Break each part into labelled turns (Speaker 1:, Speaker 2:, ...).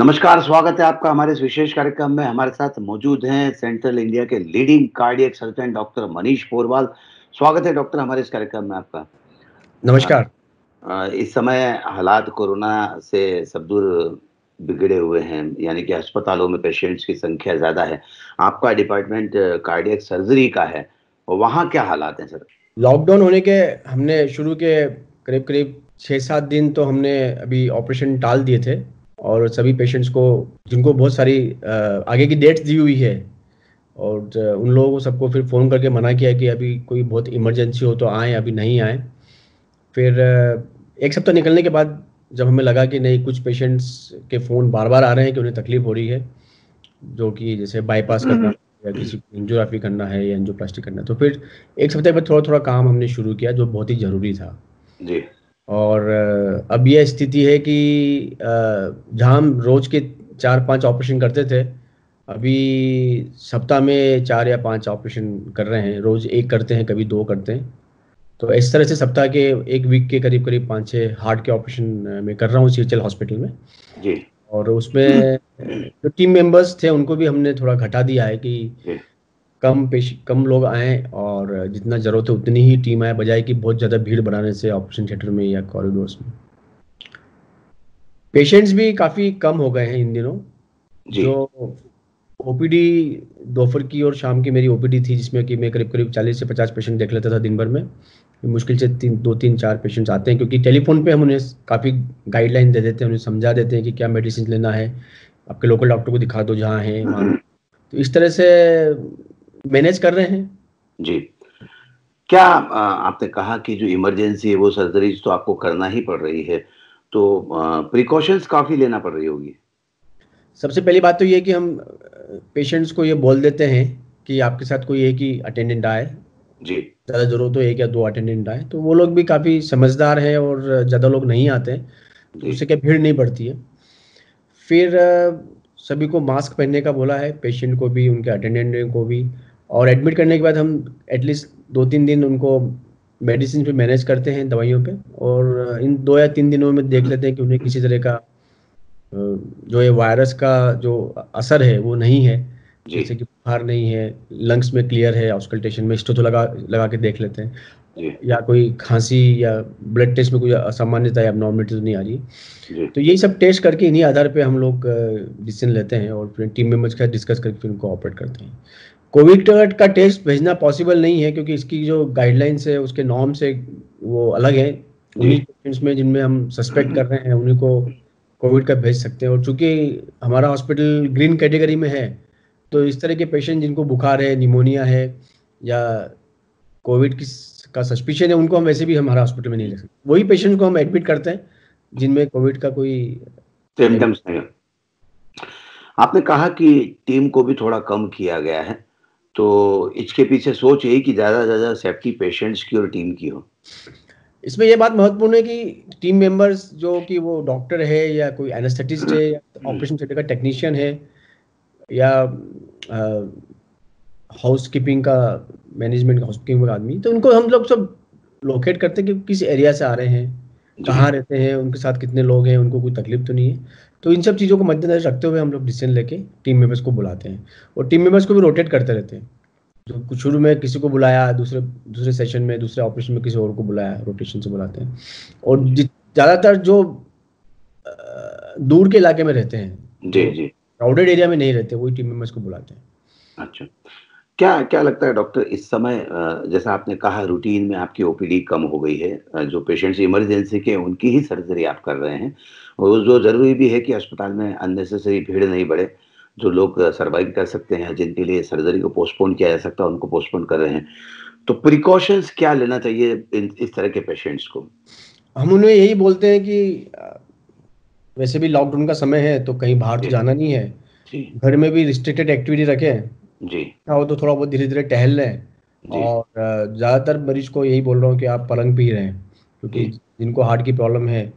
Speaker 1: नमस्कार, स्वागत है आपका हमारे इस विशेष कार्यक्रम में। हमारे साथ मौजूद हैं सेंट्रल इंडिया के leading cardiac surgeon doctor Manish Porwal. स्वागत है डॉक्टर हमारे इस कार्यक्रम में आपका। अ
Speaker 2: नमस्कार।
Speaker 1: इस समय हालात कोरोना से सब दूर बिगड़े हुए हैं, यानी कि अस्पतालों में पेशेंट्स की संख्या ज़्यादा है। आपका डिपार्टमेंट कार्डियक सर्जरी का है, और वहाँ क्या हालात हैं सर?
Speaker 2: लॉकडाउन होने के हमने शुरू के करीब-करीब 6-7 दिन तो हमने अभी ऑपरेशन टाल दिए थे और सभी पेशेंट्स को जिनको बहुत सारी आगे की डेट्स दी हुई है और उन लोगों को सबको फिर फ़ोन करके मना किया कि अभी कोई बहुत इमरजेंसी हो तो आएँ, अभी नहीं आएँ। फिर 1 सप्ताह निकलने के बाद जब हमें लगा कि नहीं, कुछ पेशेंट्स के फ़ोन बार-बार आ रहे हैं कि उन्हें तकलीफ़ हो रही है, जो कि जैसे बाईपास करना या किसी को एंजियोग्राफी करना है या एंजियोप्लास्टी करना है। तो फिर 1 सप्ताह बाद थोड़ा-थोड़ा काम हमने शुरू किया जो बहुत ही ज़रूरी था।
Speaker 1: जी।
Speaker 2: और अब ये स्थिति है कि जहाँ हम रोज़ के 4-5 ऑपरेशन करते थे, अभी सप्ताह में 4 या 5 ऑपरेशन कर रहे हैं। रोज़ 1 करते हैं, कभी 2 करते हैं। तो इस तरह से सप्ताह के 1 वीक के करीब-करीब 5-6 हार्ट के ऑपरेशन मैं कर रहा हूँ सीएचएल हॉस्पिटल में।
Speaker 1: जी।
Speaker 2: और उसमें जो टीम मेंबर्स थे उनको भी हमने थोड़ा घटा दिया है कि
Speaker 1: जी।
Speaker 2: कम लोग आएँ और जितना ज़रूरत है उतनी ही टीम आए, बजाए कि बहुत ज़्यादा भीड़ बनाने से ऑपरेशन थिएटर में या कॉरिडोर्स में। पेशेंट्स भी काफ़ी कम हो गए हैं इन दिनों।
Speaker 1: जी।
Speaker 2: जो ओपीडी दोपहर की और शाम की मेरी ओपीडी थी, जिसमें कि मैं करीब-करीब 40 से 50 पेशेंट देख लेता था दिन भर में। मुश्किल से 2-3-4 पेशेंट्स आते हैं, क्योंकि टेलीफ़ोन पे हम उन्हें काफ़ी गाइडलाइन दे देते हैं, उन्हें समझा देते हैं कि क्या मेडिसिन लेना है, आपके लोकल डॉक्टर को दिखा दो जहाँ है वहाँ। तो इस तरह से मैनेज कर रहे हैं।
Speaker 1: जी। क्या आपने कहा कि जो इमरजेंसी है वो सर्जरीज़ तो आपको करना ही पड़ रही है, तो प्रिकॉशंस काफ़ी लेना पड़ रही होगी?
Speaker 2: सबसे पहली बात तो ये है कि हम पेशेंट्स को ये बोल देते हैं कि आपके साथ कोई एक ही अटेंडेंट आए,
Speaker 1: जी।
Speaker 2: ज़्यादा ज़रूरत हो 1 या 2 अटेंडेंट आए, तो वो लोग भी काफ़ी समझदार हैं और ज़्यादा लोग नहीं आते हैं, तो
Speaker 1: जी।
Speaker 2: उससे क्या भीड़ नहीं बढ़ती है। फिर सभी को मास्क पहनने का बोला है, पेशेंट को भी, उनके अटेंडेंट को भी। और एडमिट करने के बाद हम एटलीस्ट 2-3 दिन उनको मेडिसिन पे मैनेज करते हैं, दवाइयों पे। और इन 2 या 3 दिनों में देख लेते हैं कि उन्हें किसी तरह का जो ये वायरस का जो असर है वो नहीं है।
Speaker 1: जी।
Speaker 2: जैसे कि बुखार नहीं है, लंग्स में क्लियर है, ऑस्कल्टेशन में स्टोथो लगा लगा के देख लेते हैं,
Speaker 1: जी।
Speaker 2: या कोई खांसी या ब्लड टेस्ट में कोई असामान्यता या एब्नॉर्मलिटी तो नहीं आ रही है।
Speaker 1: जी।
Speaker 2: तो यही सब टेस्ट करके इन्हीं आधार पे हम लोग डिसीजन लेते हैं और फिर टीम मेंबर्स के साथ डिस्कस करके फिर उनको ऑपरेट करते हैं। कोविड का टेस्ट भेजना पॉसिबल नहीं है, क्योंकि इसकी जो गाइडलाइंस है, उसके नॉर्म्स है, वो अलग है।
Speaker 1: जी।
Speaker 2: उन्हीं पेशेंट्स में जिनमें हम सस्पेक्ट कर रहे हैं, उन्हीं को कोविड का भेज सकते हैं। और चूँकि हमारा हॉस्पिटल ग्रीन कैटेगरी में है, तो इस तरह के पेशेंट जिनको बुखार है, निमोनिया है या कोविड का सस्पिशन है, उनको हम वैसे भी हमारा हॉस्पिटल में नहीं ले सकते। वही पेशेंट्स को हम एडमिट करते हैं जिनमें कोविड का कोई
Speaker 1: सिम्पटम्स नहीं है। आपने कहा कि टीम को भी थोड़ा कम किया गया है, तो इसके पीछे सोच यही कि ज़्यादा से ज़्यादा सेफ्टी पेशेंट्स की और टीम की हो?
Speaker 2: इसमें ये बात महत्वपूर्ण है कि टीम मेंबर्स, जो कि वो डॉक्टर है या कोई एनेस्थेटिस्ट है या ऑपरेशन थिएटर का टेक्नीशियन है या हाउसकीपिंग का मैनेजमेंट का हाउसकीपिंग का आदमी, तो उनको हम लोग सब लोकेट करते हैं कि किस एरिया से आ रहे हैं,
Speaker 1: जी।
Speaker 2: कहाँ रहते हैं, उनके साथ कितने लोग हैं, उनको कोई तकलीफ तो नहीं है। तो इन सब चीज़ों को मद्देनज़र रखते हुए हम लोग डिसीजन लेके टीम मेंबर्स को बुलाते हैं और टीम मेंबर्स को भी रोटेट करते रहते हैं। जो कुछ शुरू में किसी को बुलाया, दूसरे दूसरे सेशन में, दूसरे ऑपरेशन में किसी और को बुलाया, रोटेशन से बुलाते हैं। और ज़्यादातर जो दूर के इलाके में रहते हैं,
Speaker 1: जी।
Speaker 2: जो
Speaker 1: जी।
Speaker 2: क्राउडेड एरिया में नहीं रहते, वही टीम मेंबर्स को बुलाते हैं।
Speaker 1: अच्छा। क्या क्या लगता है डॉक्टर इस समय, जैसा आपने कहा रूटीन में आपकी ओपीडी कम हो गई है, जो पेशेंट्स इमरजेंसी के उनकी ही सर्जरी आप कर रहे हैं, और जो ज़रूरी भी है कि अस्पताल में अननेसेसरी भीड़ नहीं बढ़े, जो लोग सर्वाइव कर सकते हैं, जिनके लिए सर्जरी को पोस्टपोन किया जा सकता है, उनको पोस्टपोन कर रहे हैं। तो प्रिकॉशंस क्या लेना चाहिए इस तरह के पेशेंट्स को?
Speaker 2: हम उन्हें यही बोलते हैं कि वैसे भी लॉकडाउन का समय है, तो कहीं बाहर तो
Speaker 1: जी।
Speaker 2: जाना नहीं है।
Speaker 1: जी।
Speaker 2: घर में भी रिस्ट्रिक्टेड एक्टिविटी रखें,
Speaker 1: जी।
Speaker 2: चाहो तो थोड़ा बहुत धीरे-धीरे टहल लें।
Speaker 1: जी।
Speaker 2: और ज़्यादातर मरीज़ को यही बोल रहा हूँ कि आप पलंग पे ही रहें, क्योंकि
Speaker 1: जी।
Speaker 2: जिनको हार्ट की प्रॉब्लम है,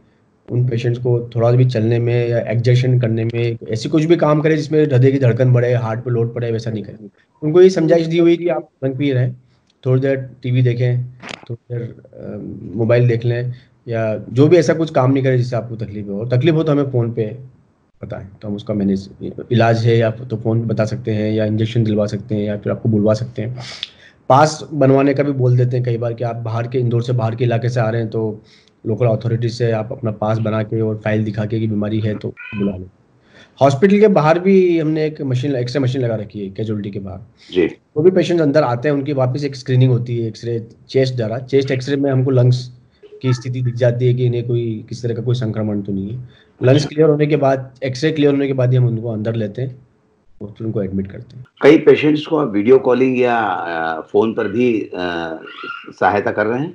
Speaker 2: उन पेशेंट्स को थोड़ा भी चलने में या एक्सर्शन करने में, ऐसी कुछ भी काम करें जिसमें हृदय की धड़कन बढ़े, हार्ट पे लोड पड़े, वैसा नहीं करें। उनको ये समझाइश दी हुई है कि आप पलंग पे ही रहें, थोड़ी देर टीवी देखें, थोड़ी देर मोबाइल देख लें, या जो भी ऐसा कुछ काम नहीं करें जिससे आपको तकलीफ हो, और तकलीफ हो तो हमें फ़ोन पे बताएं तो हम उसका मैनेज, इलाज है या तो फ़ोन बता सकते हैं या इंजेक्शन दिलवा सकते हैं या फिर आपको बुलवा सकते हैं। पास बनवाने का भी बोल देते हैं कई बार कि आप बाहर के, इंदौर से बाहर के इलाके से आ रहे हैं तो लोकल अथॉरिटी से आप अपना पास बना के और फाइल दिखा के कि बीमारी है तो बुला लो। हॉस्पिटल के बाहर भी हमने एक मशीन, एक्सरे मशीन लगा रखी है कैजुअलिटी के बाहर।
Speaker 1: जी।
Speaker 2: वो भी पेशेंट अंदर आते हैं, उनकी वापस एक स्क्रीनिंग होती है, एक्सरे चेस्ट द्वारा। चेस्ट एक्सरे में हमको लंग्स की स्थिति दिख जाती है कि इन्हें कोई किसी तरह का कोई संक्रमण तो नहीं है। लंग्स
Speaker 1: अच्छा।
Speaker 2: क्लियर होने के बाद, एक्सरे क्लियर होने के बाद ही हम उनको अंदर लेते हैं और फिर उनको एडमिट करते हैं।
Speaker 1: कई पेशेंट्स को आप वीडियो कॉलिंग या फ़ोन पर भी सहायता कर रहे हैं?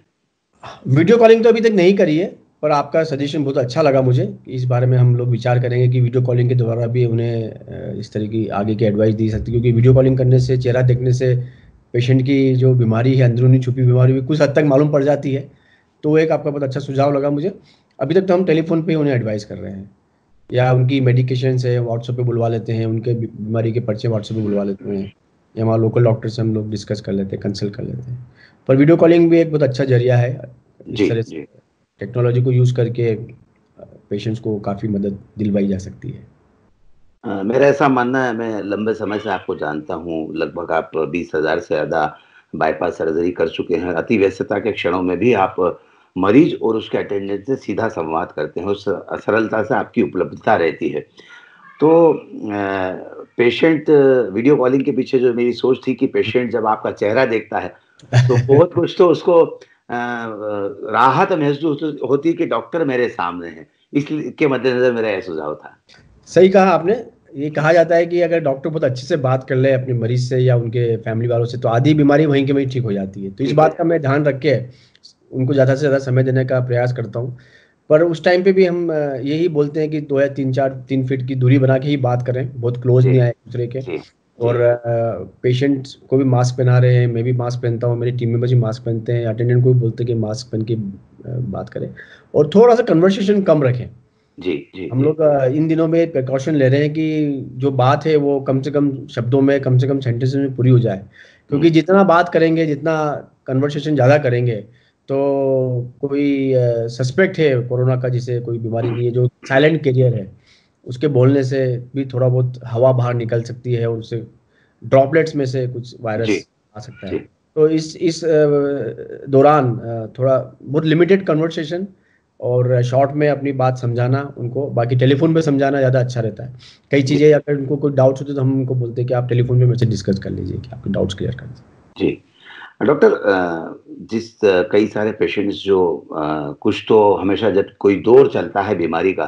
Speaker 2: वीडियो कॉलिंग तो अभी तक नहीं करी है, पर आपका सजेशन बहुत अच्छा लगा मुझे। इस बारे में हम लोग विचार करेंगे कि वीडियो कॉलिंग के द्वारा भी उन्हें इस तरह की आगे की एडवाइस दी सकती है, क्योंकि वीडियो कॉलिंग करने से, चेहरा देखने से पेशेंट की जो बीमारी है, अंदरूनी छुपी बीमारी भी कुछ हद तक मालूम पड़ जाती है। तो एक आपका बहुत अच्छा सुझाव लगा मुझे। अभी तक तो हम टेलीफोन पे ही उन्हें एडवाइस कर रहे हैं, या उनकी मेडिकेशन है व्हाट्सएप पे बुलवा लेते हैं, उनके बीमारी के पर्चे व्हाट्सएप पे बुलवा लेते हैं, या हमारे लोकल डॉक्टर से हम लोग डिस्कस कर लेते हैं, कंसल्ट कर लेते हैं। पर वीडियो कॉलिंग भी एक बहुत अच्छा जरिया है। इस
Speaker 1: जी,
Speaker 2: तरह से
Speaker 1: जी।
Speaker 2: टेक्नोलॉजी को यूज़ करके पेशेंट्स को काफ़ी मदद दिलवाई जा सकती है।
Speaker 1: मेरा ऐसा मानना है, मैं लंबे समय से आपको जानता हूँ, लगभग आप 20,000 से ज़्यादा बाईपास सर्जरी कर चुके हैं। अति व्यस्तता के क्षणों में भी आप मरीज़ और उसके अटेंडेंट से सीधा संवाद करते हैं, उस सरलता से आपकी उपलब्धता रहती है। तो पेशेंट वीडियो कॉलिंग के पीछे जो मेरी सोच थी कि पेशेंट जब आपका चेहरा देखता है, तो बहुत कुछ तो उसको राहत महसूस होती है कि डॉक्टर मेरे सामने हैं। इसलिए के मद्देनज़र मेरा ये सुझाव था।
Speaker 2: सही कहा आपने। ये कहा जाता है कि अगर डॉक्टर बहुत अच्छे से बात कर ले अपने मरीज से या उनके फैमिली वालों से, तो आधी बीमारी वहीं के वहीं ठीक हो जाती है। तो इस
Speaker 1: ठीक
Speaker 2: बात
Speaker 1: है।
Speaker 2: का मैं ध्यान रख के उनको ज़्यादा से ज़्यादा समय देने का प्रयास करता हूँ। पर उस टाइम पे भी हम यही बोलते हैं कि 2 या 3 फीट की दूरी बना के ही बात करें, बहुत क्लोज
Speaker 1: जी,
Speaker 2: नहीं आए एक-दूसरे के।
Speaker 1: जी, जी,
Speaker 2: और पेशेंट्स को भी मास्क पहना रहे हैं, मैं भी मास्क पहनता हूँ, मेरी टीम मेंबर्स भी मास्क पहनते हैं, अटेंडेंट को भी बोलते हैं कि मास्क पहन के बात करें और थोड़ा-सा कन्वर्सेशन कम रखें।
Speaker 1: जी, जी,
Speaker 2: हम
Speaker 1: जी।
Speaker 2: लोग इन दिनों में प्रिकॉशन ले रहे हैं कि जो बात है वो कम से कम शब्दों में, कम से कम सेंटेंसेस में पूरी हो जाए।
Speaker 1: हुँ,
Speaker 2: क्योंकि जितना बात करेंगे, जितना कन्वर्सेशन ज़्यादा करेंगे, तो कोई सस्पेक्ट है कोरोना का, जिसे कोई बीमारी नहीं है, जो साइलेंट कैरियर है, उसके बोलने से भी थोड़ा बहुत हवा बाहर निकल सकती है और उससे ड्रॉपलेट्स में से कुछ
Speaker 1: जी,
Speaker 2: वायरस आ सकता है।
Speaker 1: जी,
Speaker 2: तो इस दौरान थोड़ा बहुत लिमिटेड कन्वर्सेशन और शॉर्ट में अपनी बात समझाना उनको, बाकी टेलीफ़ोन पे समझाना ज़्यादा अच्छा रहता है। कई
Speaker 1: जी,
Speaker 2: चीज़ें अगर उनको कोई डाउट्स होते हैं तो हम उनको बोलते हैं कि आप टेलीफ़ोन पे मेरे से डिस्कस कर लीजिए कि आपके डाउट्स क्लियर कर दीजिए।
Speaker 1: जी। डॉक्टर कई सारे पेशेंट्स जो कुछ तो हमेशा जब कोई दौर चलता है बीमारी का,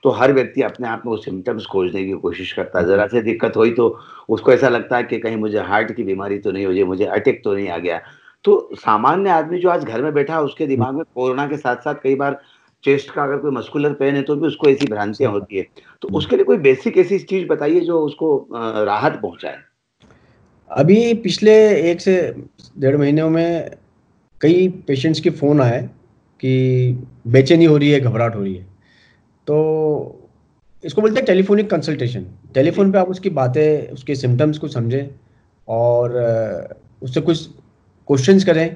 Speaker 1: तो हर व्यक्ति अपने आप में वो सिम्पटम्स खोजने की कोशिश करता है।
Speaker 2: जी।
Speaker 1: ज़रा सी दिक्कत हुई तो उसको ऐसा लगता है कि कहीं मुझे हार्ट की बीमारी तो नहीं हो गई, मुझे अटैक तो नहीं आ गया। तो सामान्य आदमी जो आज घर में बैठा है उसके
Speaker 2: हुँ,
Speaker 1: दिमाग में कोरोना के साथ-साथ कई बार चेस्ट का अगर कोई मस्कुलर पेन है तो भी उसको ऐसी
Speaker 2: सही
Speaker 1: भ्रांतियाँ
Speaker 2: बात।
Speaker 1: होती है। तो
Speaker 2: हुँ।
Speaker 1: उसके लिए कोई बेसिक ऐसी चीज़ बताइए जो उसको राहत पहुँचाए?
Speaker 2: अभी पिछले 1 से डेढ़ महीनों में कई पेशेंट्स के फ़ोन आए कि बेचैनी हो रही है, घबराहट हो रही है। तो इसको बोलते हैं टेलीफ़ोनिक कंसल्टेशन।
Speaker 1: जी,
Speaker 2: टेलीफ़ोन पे आप उसकी बातें, उसके सिम्पटम्स को समझें और उससे कुछ क्वेश्चन्स करें।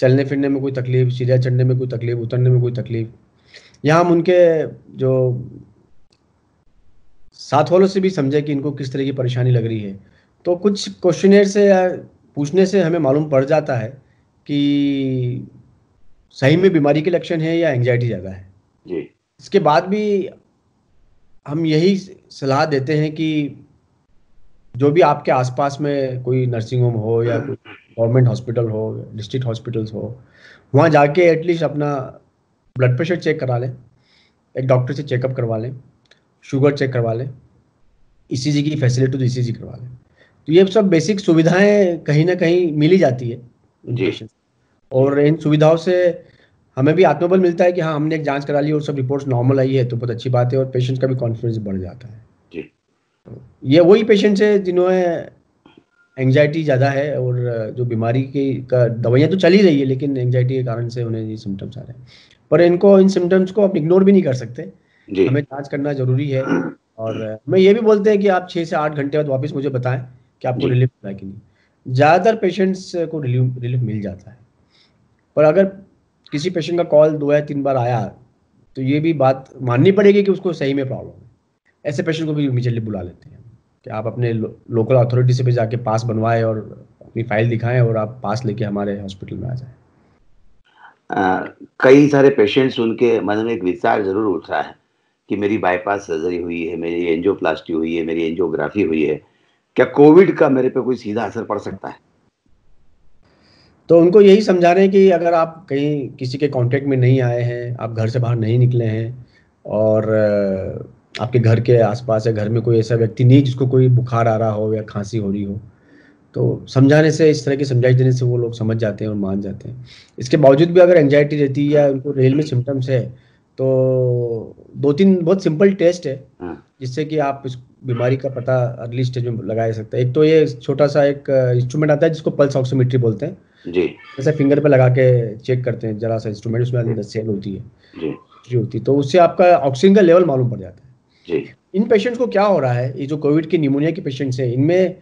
Speaker 2: चलने-फिरने में कोई तकलीफ़, सीढ़ियाँ चढ़ने में कोई तकलीफ़, उतरने में कोई तकलीफ़, या हम उनके जो साथ वालों से भी समझें कि इनको किस तरह की परेशानी लग रही है। तो कुछ क्वेश्चनेयर से या पूछने से हमें मालूम पड़ जाता है कि सही में बीमारी के लक्षण हैं या एंग्ज़ायटी ज़्यादा है।
Speaker 1: जी,
Speaker 2: इसके बाद भी हम यही सलाह देते हैं कि जो भी आपके आस-पास में कोई नर्सिंग होम हो या कोई गवर्नमेंट हॉस्पिटल हो, डिस्ट्रिक्ट हॉस्पिटल्स हो, वहाँ जाके एटलीस्ट अपना ब्लड प्रेशर चेक करा लें, एक डॉक्टर से चेकअप करवा लें, शुगर चेक करवा लें, ईसीजी की फैसिलिटी तो ईसीजी करवा लें। तो ये सब बेसिक सुविधाएँ कहीं न कहीं मिल ही जाती है इन
Speaker 1: जी,
Speaker 2: पेशेंट्स,
Speaker 1: जी,
Speaker 2: और इन सुविधाओं से हमें भी आत्मबल मिलता है कि हाँ, हमने एक जाँच करा ली और सब रिपोर्ट्स नॉर्मल आई है, तो बहुत अच्छी बात है, और पेशेंट का भी कॉन्फिडेंस बढ़ जाता है।
Speaker 1: जी।
Speaker 2: ये वही पेशेंट्स हैं जिन्हें एंग्जायटी ज़्यादा है और जो बीमारी की का दवाइयाँ तो चल ही रही है, लेकिन एंग्जायटी के कारण से उन्हें ये सिम्पटम्स आ रहे हैं। पर इनको, इन सिम्पटम्स को आप इग्नोर भी नहीं कर सकते।
Speaker 1: जी।
Speaker 2: हमें जाँच करना ज़रूरी है, और हमें ये भी बोलते हैं कि आप 6 से 8 घंटे बाद वापस मुझे बताएँ कि आपको
Speaker 1: जी,
Speaker 2: रिलीफ़ मिला है कि नहीं। ज़्यादातर पेशेंट्स को रिलीफ़ रिलीफ़ मिल जाता है। पर अगर किसी पेशेंट का कॉल 2 या 3 बार आया, तो ये भी बात माननी पड़ेगी कि उसको सही में प्रॉब्लम है। ऐसे पेशेंट को भी इमीडिएटली बुला लेते हैं कि आप अपने लोकल अथॉरिटी से भी जाके पास बनवाएं और अपनी फाइल दिखाएं और आप पास लेके हमारे हॉस्पिटल में आ जाएं।
Speaker 1: कई सारे पेशेंट्स उनके मन में एक विचार ज़रूर उठ रहा है कि मेरी बाईपास सर्जरी हुई है, मेरी एंजियोप्लास्टी हुई है, मेरी एंजियोग्राफी हुई है। क्या कोविड का मेरे पे कोई सीधा असर पड़ सकता है?
Speaker 2: तो उनको यही समझा रहे हैं कि अगर आप कहीं किसी के कांटेक्ट में नहीं आए हैं, आप घर से बाहर नहीं निकले हैं और आपके घर के आसपास या घर में कोई ऐसा व्यक्ति नहीं जिसको कोई बुखार आ रहा हो या खांसी हो रही हो, तो समझाने से, इस तरह की समझाइश देने से वो लोग समझ जाते हैं और मान जाते हैं। इसके बावजूद भी अगर एंजाइटी रहती है या उनको रेल में सिम्टम्स है, तो 2-3 बहुत सिंपल टेस्ट है
Speaker 1: हाँ,
Speaker 2: जिससे कि आप इस बीमारी का पता अर्ली स्टेज में लगाया सकते हैं। एक तो ये छोटा सा एक इंस्ट्रूमेंट आता है जिसको पल्स ऑक्सीमेट्री बोलते हैं।
Speaker 1: जी,
Speaker 2: जैसे फिंगर पे लगा के चेक करते हैं, जरा सा इंस्ट्रूमेंट, उसमें अंदर सेल होती है,
Speaker 1: जी,
Speaker 2: होती है, तो उससे आपका ऑक्सीजन का लेवल मालूम पड़ जाता है।
Speaker 1: जी।
Speaker 2: इन पेशेंट्स को क्या हो रहा है, ये जो कोविड की निमोनिया के पेशेंट्स हैं, इनमें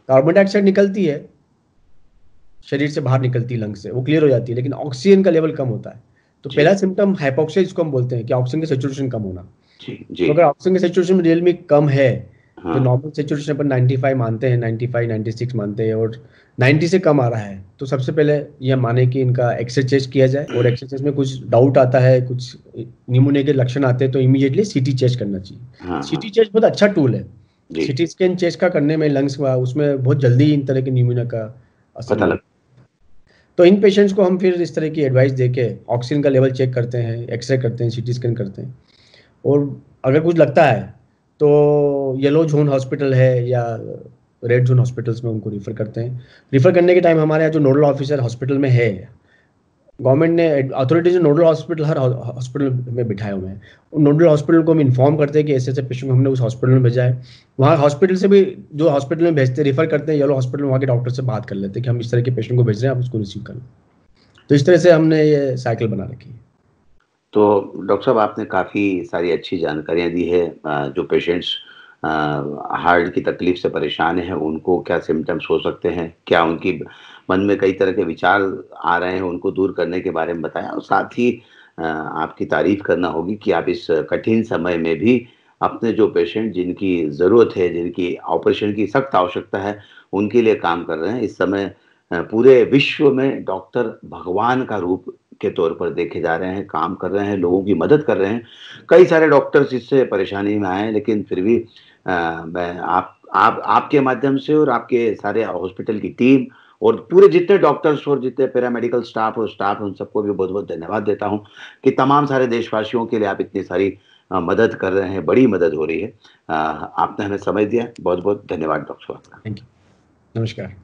Speaker 2: कार्बन डाइऑक्साइड निकलती है, शरीर से बाहर निकलती है, लंग से वो क्लियर हो जाती है, लेकिन ऑक्सीजन का लेवल कम होता है। तो
Speaker 1: जी,
Speaker 2: पहला सिम्टम हाइपोक्सिया जिसको हम बोलते हैं कि ऑक्सीजन का सैचुरेशन कम होना।
Speaker 1: जी, जी।
Speaker 2: तो अगर ऑक्सीजन का सैचुरेशन रियल में कम है, जो
Speaker 1: हाँ,
Speaker 2: नॉर्मल सैचुरेशन अपन 95 मानते हैं, 95 96 मानते हैं, और 90 से कम आ रहा है, तो सबसे पहले ये माने कि इनका एक्सरे चेस्ट किया जाए, और एक्सरे चेस्ट में कुछ डाउट आता है, कुछ निमोनिया के लक्षण आते हैं, तो इमीडिएटली सीटी चेस्ट करना चाहिए।
Speaker 1: हाँ, हाँ।
Speaker 2: सीटी चेस्ट बहुत अच्छा टूल है।
Speaker 1: जी,
Speaker 2: सीटी स्कैन चेस्ट का करने में लंग्स का, उसमें बहुत जल्दी इन तरह के निमोनिया का असर
Speaker 1: पता
Speaker 2: मालूम।
Speaker 1: लग
Speaker 2: तो इन पेशेंट्स को हम फिर इस तरह की एडवाइस देके ऑक्सीजन का लेवल चेक करते हैं, एक्सरे करते हैं, सीटी स्कैन करते हैं, और अगर कुछ लगता है तो येलो जोन हॉस्पिटल है या रेड जोन हॉस्पिटल्स में उनको रिफ़र करते हैं। रिफ़र करने के टाइम हमारे यहाँ जो नोडल ऑफिसर हॉस्पिटल में है, गवर्नमेंट ने अथॉरिटीज ने नोडल हॉस्पिटल हर हॉस्पिटल में बिठाए हुए हैं। उन नोडल हॉस्पिटल को हम इन्फॉर्म करते हैं कि ऐसे-ऐसे पेशेंट को हमने उस हॉस्पिटल में भेजा है। वहाँ हॉस्पिटल से भी, जो हॉस्पिटल में भेजते हैं, रिफ़र करते हैं येलो हॉस्पिटल में, वहाँ के डॉक्टर से बात कर लेते हैं कि हम इस तरह के पेशेंट को भेज रहे हैं, आप उसको रिसीव कर लें। तो इस तरह से हमने ये साइकिल बना रखी है।
Speaker 1: तो डॉक्टर साहब आपने काफ़ी सारी अच्छी जानकारियाँ दी है जो पेशेंट्स हार्ट की तकलीफ से परेशान हैं उनको क्या सिम्पटम्स हो सकते हैं, क्या उनकी मन में कई तरह के विचार आ रहे हैं उनको दूर करने के बारे में बताया और साथ ही आपकी तारीफ़ करना होगी कि आप इस कठिन समय में भी अपने जो पेशेंट जिनकी ज़रूरत है, जिनकी ऑपरेशन की सख्त आवश्यकता है, उनके लिए काम कर रहे हैं। इस समय पूरे विश्व में डॉक्टर भगवान का रूप के तौर पर देखे जा रहे हैं, काम कर रहे हैं, लोगों की मदद कर रहे हैं। कई सारे डॉक्टर्स इससे परेशानी में आए हैं, लेकिन फिर भी मैं आप आपके माध्यम से और आपके सारे हॉस्पिटल की टीम और पूरे जितने डॉक्टर्स और जितने पैरामेडिकल स्टाफ और स्टाफ उन सबको भी बहुत-बहुत धन्यवाद देता हूँ कि तमाम सारे देशवासियों के लिए आप इतनी सारी मदद कर रहे हैं, बड़ी मदद हो रही है। आपने हमें समय दिया, बहुत-बहुत धन्यवाद डॉक्टर साहब आपका।
Speaker 2: Thank you. नमस्कार।